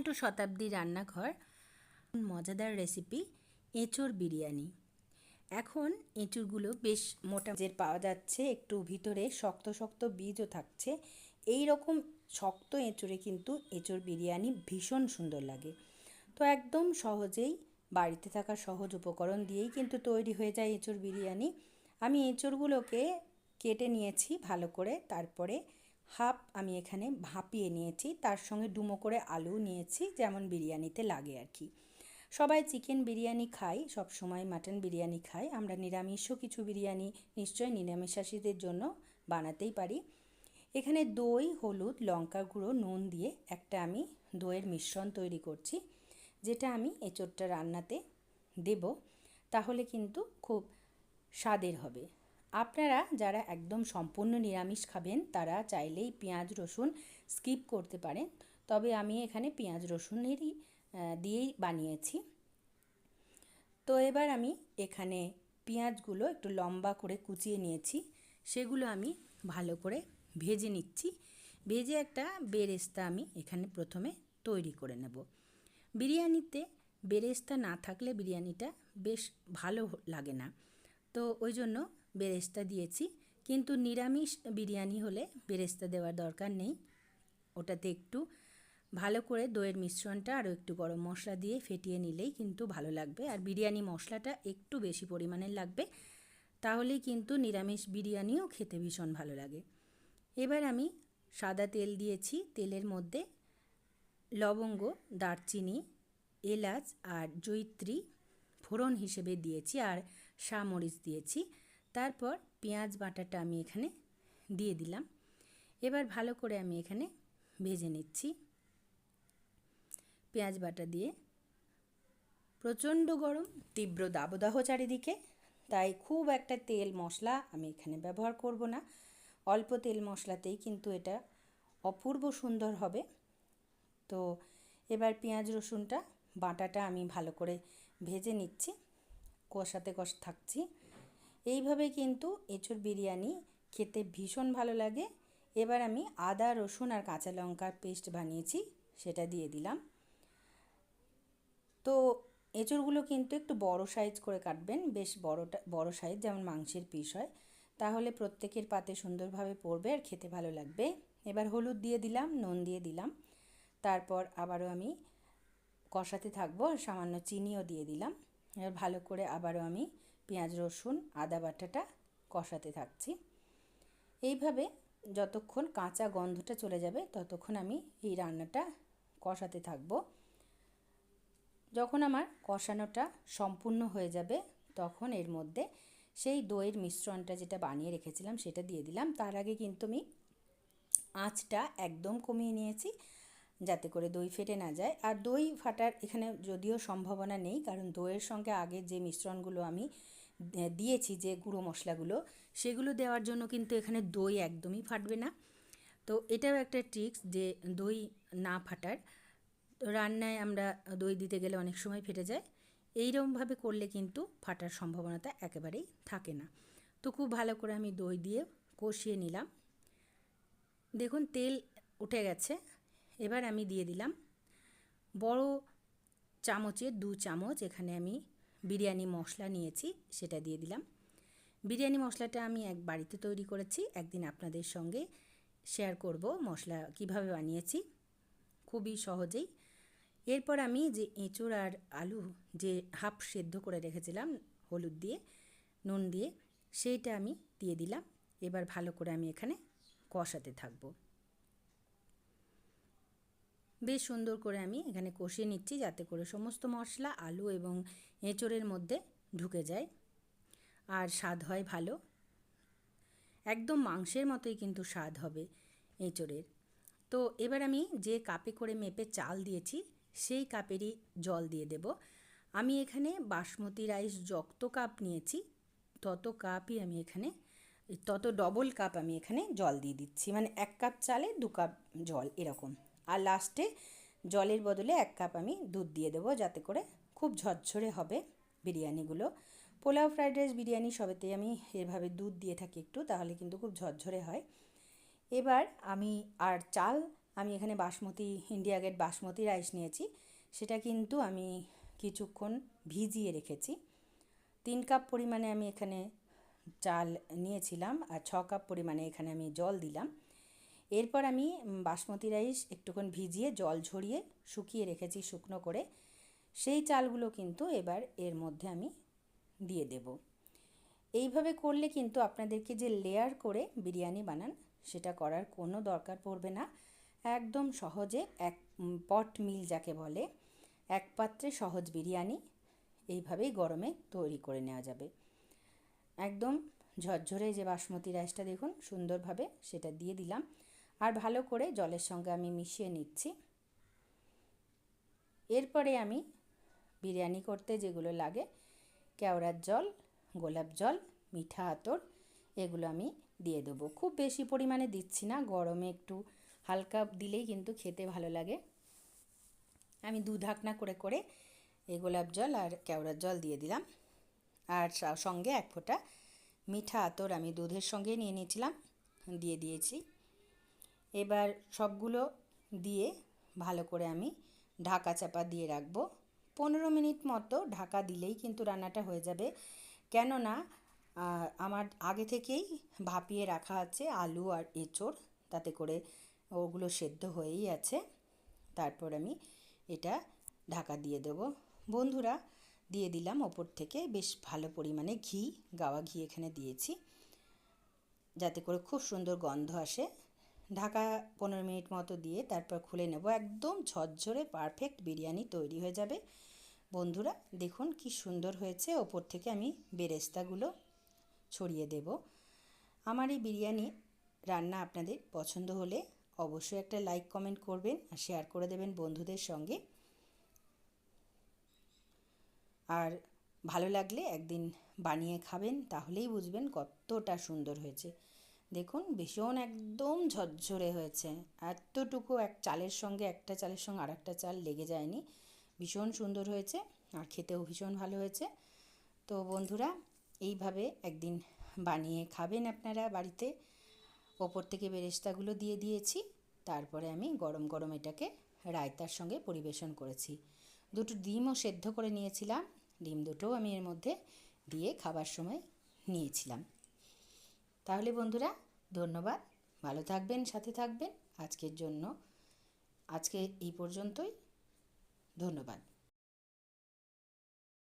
Two শতাব্দী রান্নাঘর মজাদার recipe এঁচোড় বিরিয়ানি। এখন এঁচোড়গুলো বেশ মোটা যে পাওয়া যাচ্ছে, একটু ভিতরে শক্ত শক্ত বীজও থাকছে। এই রকম শক্ত এঁচোড়ে কিন্তু এঁচোড় বিরিয়ানি ভীষণ সুন্দর লাগে। তো একদম সহজেই বাড়িতে থাকা সহজ উপকরণ দিয়েই কিন্তু তৈরি হয়ে যায় এঁচোড় বিরিয়ানি। আমি এঁচোড়গুলোকে কেটে নিয়েছি ভালো করে, তারপরে হাফ আমি এখানে ভাপিয়ে নিয়েছি, তার সঙ্গে ডুমো করে আলু নিয়েছি, যেমন বিরিয়ানিতে লাগে আর কি। সবাই চিকেন বিরিয়ানি খাই, সব সময় মাটন বিরিয়ানি খাই, আমরা নিরামিষও কিছু বিরিয়ানি নিশ্চয়ই নিরামিষাশীদের জন্য বানাতেই পারি। এখানে দই, হলুদ, লঙ্কা গুঁড়ো, নুন দিয়ে একটা আমি দইয়ের মিশ্রণ তৈরি করছি, যেটা আমি এঁচোড়টা রান্নাতে দেব, তাহলে কিন্তু খুব স্বাদের হবে। আপনারা যারা একদম সম্পূর্ণ নিরামিষ খাবেন তারা চাইলেই পেঁয়াজ রসুন স্কিপ করতে পারেন, তবে আমি এখানে পেঁয়াজ রসুনেরই দিয়েই বানিয়েছি। তো এবার আমি এখানে পেঁয়াজগুলো একটু লম্বা করে কুচিয়ে নিয়েছি, সেগুলো আমি ভালো করে ভেজে নিচ্ছি। ভেজে একটা বেরেস্তা আমি এখানে প্রথমে তৈরি করে নেব। বিরিয়ানিতে বেরেস্তা না থাকলে বিরিয়ানিটা বেশ ভালো লাগে না, তো ওই জন্য বেরেস্তা দিয়েছি। কিন্তু নিরামিষ বিরিয়ানি হলে বেরেস্তা দেওয়ার দরকার নেই, ওটাতে একটু ভালো করে দইয়ের মিশ্রণটা আরও একটু গরম মশলা দিয়ে ফেটিয়ে নিলেই কিন্তু ভালো লাগবে। আর বিরিয়ানি মশলাটা একটু বেশি পরিমাণের লাগবে, তাহলেই কিন্তু নিরামিষ বিরিয়ানিও খেতে ভীষণ ভালো লাগে। এবার আমি সাদা তেল দিয়েছি, তেলের মধ্যে লবঙ্গ, দারচিনি, এলাচ আর জয়িত্রী ফোড়ন হিসেবে দিয়েছি, আর শামরিচ দিয়েছি। তারপর পেঁয়াজ বাটাটা আমি এখানে দিয়ে দিলাম। এবার ভালো করে আমি এখানে ভেজে নিচ্ছি। পেঁয়াজ বাটা দিয়ে প্রচণ্ড গরম, তীব্র দাবদাহ চারিদিকে, তাই খুব একটা তেল মশলা আমি এখানে ব্যবহার করব না। অল্প তেল মশলাতেই কিন্তু এটা অপূর্ব সুন্দর হবে। তো এবার পেঁয়াজ রসুনটা বাটাটা আমি ভালো করে ভেজে নিচ্ছি, কষাতে থাকছি। এইভাবে কিন্তু এঁচোড় বিরিয়ানি খেতে ভীষণ ভালো লাগে। এবার আমি আদা, রসুন আর কাঁচা লঙ্কার পেস্ট বানিয়েছি, সেটা দিয়ে দিলাম। তো এঁচোড়গুলো কিন্তু একটু বড় সাইজ করে কাটবেন, বেশ বড় সাইজ, যেমন মাংসের পিস হয়, তাহলে প্রত্যেকের পাতে সুন্দরভাবে পড়বে আর খেতে ভালো লাগবে। এবার হলুদ দিয়ে দিলাম, নুন দিয়ে দিলাম, তারপর আবারও আমি কষাতে থাকবো, আর সামান্য চিনিও দিয়ে দিলাম। এবার ভালো করে আবারও আমি পেঁয়াজ রসুন আদা বাটাটা কষাতে থাকছি। এইভাবে যতক্ষণ কাঁচা গন্ধটা চলে যাবে ততক্ষণ আমি এই রান্নাটা কষাতে থাকবো। যখন আমার কষানোটা সম্পূর্ণ হয়ে যাবে তখন এর মধ্যে সেই দইয়ের মিশ্রণটা যেটা বানিয়ে রেখেছিলাম সেটা দিয়ে দিলাম। তার আগে কিন্তু আমি আঁচটা একদম কমিয়ে নিয়েছি, যাতে করে দই ফেটে না যায়। আর দই ফাটার এখানে যদিও সম্ভাবনা নেই, কারণ দইয়ের সঙ্গে আগে যে মিশ্রণগুলো আমি দিয়েছি, যে গুঁড়ো মশলাগুলো, সেগুলো দেওয়ার জন্য কিন্তু এখানে দই একদমই ফাটবে না। তো এটাও একটা ট্রিক্স, যে দই না ফাটার। রান্নায় আমরা দই দিতে গেলে অনেক সময় ফেটে যায়, এইরকমভাবে করলে কিন্তু ফাটার সম্ভাবনাটা একেবারেই থাকে না। তো খুব ভালো করে আমি দই দিয়ে কষিয়ে নিলাম। দেখুন তেল উঠে গেছে। এবার আমি দিয়ে দিলাম বড় চামচের 2 চামচ এখানে আমি বিরিয়ানি মশলা নিয়েছি, সেটা দিয়ে দিলাম। বিরিয়ানি মশলাটা আমি এক বাড়িতে তৈরি করেছি, একদিন আপনাদের সঙ্গে শেয়ার করব মশলা কিভাবে বানিয়েছি, খুবই সহজেই। এরপর আমি যে এঁচোড় আর আলু যে হাফ সেদ্ধ করে রেখেছিলাম হলুদ দিয়ে নুন দিয়ে, সেইটা আমি দিয়ে দিলাম। এবার ভালো করে আমি এখানে কষাতে থাকবো। বেশ সুন্দর করে আমি এখানে কষিয়ে নিচ্ছি, যাতে করে সমস্ত মশলা আলু এবং এঁচোড়ের মধ্যে ঢুকে যায় আর স্বাদ হয় ভালো। একদম মাংসের মতোই কিন্তু স্বাদ হবে এঁচোড়ের। তো এবার আমি যে কাপে করে মেপে চাল দিয়েছি সেই কাপেরই জল দিয়ে দেব। আমি এখানে বাসমতি রাইস যত কাপ নিয়েছি তত কাপই আমি এখানে, তত ডবল কাপ আমি এখানে জল দিয়ে দিচ্ছি, মানে 1 কাপ চালে 2 কাপ জল এরকম। আর লাস্টে জলের বদলে 1 কাপ আমি দুধ দিয়ে দেবো, যাতে করে খুব ঝরঝরে হবে বিরিয়ানিগুলো। পোলাও, ফ্রাইড রাইস, বিরিয়ানি সবেতেই আমি এভাবে দুধ দিয়ে থাকি একটু, তাহলে কিন্তু খুব ঝরঝরে হয়। এবার আমি আর চাল আমি এখানে basmati India Gate basmati rice নিয়েছি, সেটা কিন্তু আমি কিছুক্ষণ ভিজিয়ে রেখেছি। 3 কাপ পরিমাণে আমি এখানে চাল নিয়েছিলাম আর 6 কাপ পরিমাণে এখানে আমি জল দিলাম। এরপর আমি বাসমতি রাইস একটুক্ষণ ভিজিয়ে জল ঝরিয়ে শুকিয়ে রেখেছি শুকনো করে, সেই চালগুলো কিন্তু এবার এর মধ্যে আমি দিয়ে দেব। এইভাবে করলে কিন্তু আপনাদেরকে যে লেয়ার করে বিরিয়ানি বানান সেটা করার কোনো দরকার পড়বে না। একদম সহজে এক পট মিল যাকে বলে, এক পাত্রে সহজ বিরিয়ানি এইভাবেই গরমে তৈরি করে নেওয়া যাবে। একদম ঝরঝরে যে বাসমতি রাইসটা দেখুন সুন্দরভাবে সেটা দিয়ে দিলাম, আর ভালো করে জলের সঙ্গে আমি মিশিয়ে নিচ্ছি। এরপরে আমি বিরিয়ানি করতে যেগুলো লাগে, কেওড়ার জল, গোলাপ জল, মিঠা আতর, এগুলো আমি দিয়ে দেবো। খুব বেশি পরিমাণে দিচ্ছি না, গরমে একটু হালকা দিলেই কিন্তু খেতে ভালো লাগে। আমি 2 ঢাকনা করে করে এই গোলাপ জল আর কেওড়ার জল দিয়ে দিলাম, আর সঙ্গে 1 ফোঁটা মিঠা আতর আমি দুধের সঙ্গে নিয়ে নিয়েছিলাম, দিয়ে দিয়েছি। এবার সবগুলো দিয়ে ভালো করে আমি ঢাকা চাপা দিয়ে রাখবো। 15 মিনিট মতো ঢাকা দিলেই কিন্তু রান্নাটা হয়ে যাবে, কেননা আমার আগে থেকেই ভাপিয়ে রাখা আছে আলু আর এঁচোড়, তাতে করে ওগুলো সেদ্ধ হয়েই আছে। তারপর আমি এটা ঢাকা দিয়ে দেব। বন্ধুরা, দিয়ে দিলাম ওপর থেকে বেশ ভালো পরিমাণে ঘি, গাওয়া ঘি এখানে দিয়েছি, যাতে করে খুব সুন্দর গন্ধ আসে। ঢাকা 15 মিনিট মতো দিয়ে তারপর খুলে নেব। একদম ঝরঝরে পারফেক্ট বিরিয়ানি তৈরি হয়ে যাবে। বন্ধুরা দেখুন কি সুন্দর হয়েছে। ওপর থেকে আমি বেরেস্তাগুলো ছড়িয়ে দেব। আমার এই বিরিয়ানি রান্না আপনাদের পছন্দ হলে অবশ্যই একটা লাইক কমেন্ট করবেন আর শেয়ার করে দেবেন বন্ধুদের সঙ্গে। আর ভালো লাগলে একদিন বানিয়ে খাবেন, তাহলেই বুঝবেন কতটা সুন্দর হয়েছে। দেখুন ভীষণ একদম ঝরঝরে হয়েছে, এতটুকু এক চালের সঙ্গে একটা চালের সঙ্গে আরেকটা চাল লেগে যায়নি, ভীষণ সুন্দর হয়েছে আর খেতেও ভীষণ ভালো হয়েছে। তো বন্ধুরা এইভাবে একদিন বানিয়ে খাবেন আপনারা বাড়িতে। ওপর থেকে বেরেস্তাগুলো দিয়ে দিয়েছি, তারপরে আমি গরম গরম এটাকে রায়তার সঙ্গে পরিবেশন করেছি। 2টো ডিমও সেদ্ধ করে নিয়েছিলাম, ডিম দুটোও আমি এর মধ্যে দিয়ে খাবার সময় নিয়েছিলাম। তাহলে বন্ধুরা ধন্যবাদ, ভালো থাকবেন, সাথে থাকবেন। আজকে এই পর্যন্তই, ধন্যবাদ।